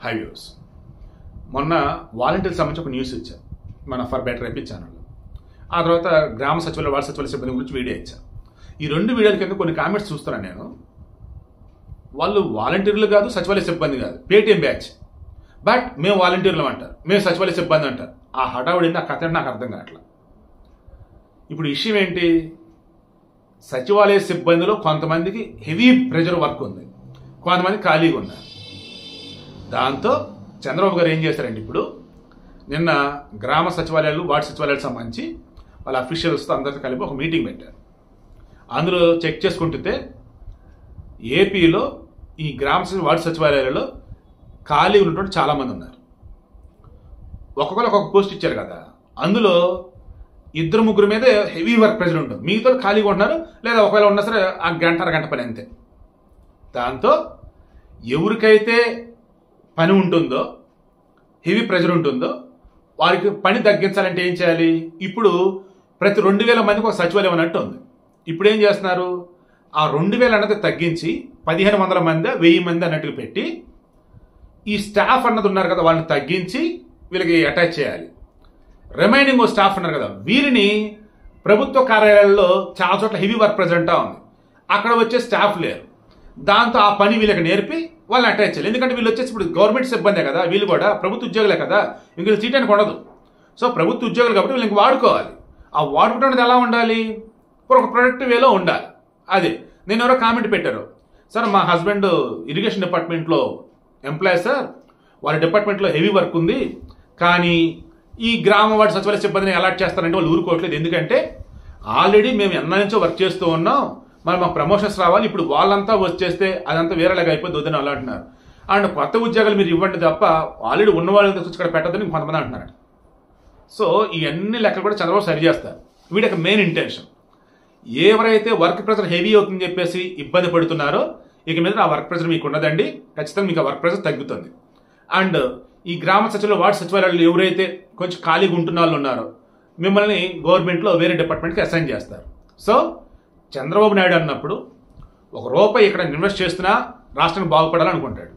High views. మొన్న వాలంటీర్కి సంబంధించి ఒక న్యూస్ ఇచ్చాను మన ఫర్ బెటర్ ఏపీ ఛానల్లో. ఆ తర్వాత గ్రామ సచివాలయ వార్డు సచివాలయ సిబ్బంది గురించి వీడియో ఇచ్చాను. ఈ రెండు వీడియోల కింద కొన్ని కామెంట్స్ చూస్తున్నాను నేను. వాళ్ళు వాలంటీర్లు కాదు, సచివాలయ సిబ్బంది కాదు, పేటీఎం బ్యాచ్. బట్ మేము వాలంటీర్లు అంటారు, మేము సచివాలయ సిబ్బంది అంటారు. ఆ హడావుడింది, ఆ కథ నాకు అర్థం కావట్లేదు. ఇప్పుడు విషయం ఏంటి? సచివాలయ సిబ్బందిలో కొంతమందికి హెవీ ప్రెజర్ వర్క్ ఉంది, కొంతమంది ఖాళీగా ఉన్నారు. దాంతో చంద్రబాబు గారు ఏం చేశారండి, ఇప్పుడు నిన్న గ్రామ సచివాలయాలు వార్డు సచివాలయాలకు సంబంధించి వాళ్ళ అఫీషియల్స్తో అందరితో కలిపి ఒక మీటింగ్ పెట్టారు. అందులో చెక్ చేసుకుంటుంటే ఏపీలో ఈ గ్రామ వార్డు సచివాలయాలలో ఖాళీ ఉన్నటువంటి చాలామంది ఉన్నారు. ఒక్కొక్కరు ఒక్కొక్క పోస్ట్ ఇచ్చారు కదా, అందులో ఇద్దరు ముగ్గురు మీద హెవీ వర్క్ ప్రెజర్ ఉంటుంది, మిగతా ఖాళీగా ఉంటున్నారు, లేదా ఒకవేళ ఉన్నా సరే ఆ అరగంట పని అంతే. దాంతో ఎవరికైతే పని ఉంటుందో, హెవీ ప్రెజర్ ఉంటుందో వారికి పని తగ్గించాలంటే ఏం చేయాలి? ఇప్పుడు ప్రతి 2000 మందికి ఒక సచివాలయం అన్నట్టు ఉంది. ఇప్పుడు ఏం చేస్తున్నారు? ఆ 2000 అన్నది తగ్గించి 1500 మంది 1000 మంది అన్నట్టుగా పెట్టి ఈ స్టాఫ్ అన్నది ఉన్నారు కదా, వాళ్ళని తగ్గించి వీళ్ళకి అటాచ్ చేయాలి. రిమైనింగ్ స్టాఫ్ ఉన్నారు కదా, వీరిని ప్రభుత్వ కార్యాలయాల్లో చాలా చోట్ల హెవీ వర్క్ ప్రెజర్ అంటా ఉంది, అక్కడ వచ్చే స్టాఫ్ లేరు. దాంతో ఆ పని వీళ్ళకి నేర్పి వాళ్ళని అటాచ్ చేయాలి. ఎందుకంటే వీళ్ళు వచ్చేసి ఇప్పుడు గవర్నమెంట్ సిబ్బందే కదా, వీళ్ళు కూడా ప్రభుత్వ ఉద్యోగులే కదా, ఇంక సీట్ అని ఉండదు. సో ప్రభుత్వ ఉద్యోగులు కాబట్టి వీళ్ళకి వాడుకోవాలి. ఆ వాడుకుంటున్నది ఎలా ఉండాలి? ఒక ప్రొడక్టివ్ వేలో ఉండాలి. అదే నేను ఎవరో కామెంట్ పెట్టారు, సార్ మా హస్బెండ్ ఇరిగేషన్ డిపార్ట్మెంట్లో ఎంప్లాయీ సార్, వాళ్ళ డిపార్ట్మెంట్లో హెవీ వర్క్ ఉంది, కానీ ఈ గ్రామ వార్డు సచివాలయ సిబ్బందిని అలాట్ చేస్తారంటే వాళ్ళు ఊరుకోవట్లేదు. ఎందుకంటే ఆల్రెడీ మేము ఎన్న నుంచో వర్క్ చేస్తూ ఉన్నాం, మరి మాకు ప్రమోషన్స్ రావాలి, ఇప్పుడు వాళ్ళంతా వచ్చేస్తే అదంతా వేరేలాగా అయిపోద్ది వద్దని అలా అంటున్నారు. అండ్ కొత్త ఉద్యోగాలు మీరు ఇవ్వండి తప్ప ఆల్రెడీ ఉన్న వాళ్ళని వచ్చి ఇక్కడ పెట్టద్దని కొంతమంది అంటున్నారు. సో ఇవన్నీ లెక్కలు కూడా చంద్రబాబు సరి చేస్తారు. వీడికి మెయిన్ ఇంటెన్షన్, ఎవరైతే వర్క్ ప్రెజర్ హెవీ అవుతుందని చెప్పేసి ఇబ్బంది పడుతున్నారో ఇక మీద ఆ వర్క్ ప్రెజర్ మీకు ఉండదండి, ఖచ్చితంగా మీకు ఆ వర్క్ ప్రెజర్ తగ్గుతుంది. అండ్ ఈ గ్రామ సచివాలయ వార్డు సచివాలయాలు ఎవరైతే కొంచెం ఖాళీగా ఉంటున్న వాళ్ళు ఉన్నారో మిమ్మల్ని గవర్నమెంట్లో వేరే డిపార్ట్మెంట్కి అసైన్ చేస్తారు. సో చంద్రబాబు నాయుడు అన్నప్పుడు ₹1 ఇక్కడ ఇన్వెస్ట్ చేస్తున్నా రాష్ట్రానికి బాగుపడాలనుకుంటాడు.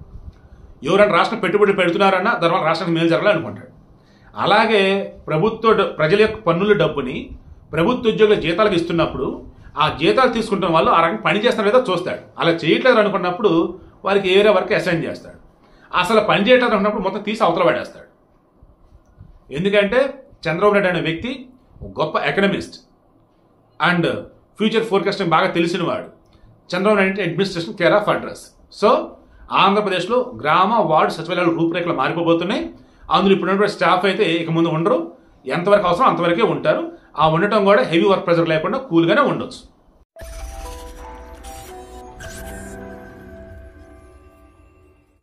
ఎవరైనా రాష్ట్రం పెట్టుబడి పెడుతున్నారన్నా దానివల్ల రాష్ట్రానికి మేలు జరగాలనుకుంటాడు. అలాగే ప్రజల యొక్క పన్నుల డబ్బుని ప్రభుత్వ ఉద్యోగుల జీతాలకు ఇస్తున్నప్పుడు ఆ జీతాలు తీసుకుంటున్న వాళ్ళు ఆ రకంగా పని చేస్తున్న లేదా చూస్తాడు. అలా చేయట్లేదు అనుకున్నప్పుడు వారికి ఏరే వరకు అసైన్ చేస్తాడు. అసలు పని చేయట్లేదు అనుకున్నప్పుడు మొత్తం తీసి అవతల పడేస్తాడు. ఎందుకంటే చంద్రబాబు నాయుడు అనే వ్యక్తి గొప్ప ఎకనమిస్ట్ అండ్ ఫ్యూచర్ ఫోర్కాస్టింగ్ బాగా తెలిసిన వాడు. Chandrababu Naidu administration care of address. So ఆంధ్రప్రదేశ్లో గ్రామ వార్డు సచివాలయాల రూపురేఖలు మారిపోబోతున్నాయి. అందులో ఇప్పుడు ఉన్నటువంటి స్టాఫ్ అయితే ఇక ముందు ఉండరు, ఎంతవరకు అవసరం అంతవరకే ఉంటారు. ఆ ఉండటం కూడా హెవీ వర్క్ ప్రెజర్ లేకుండా కూల్గానే ఉండొచ్చు.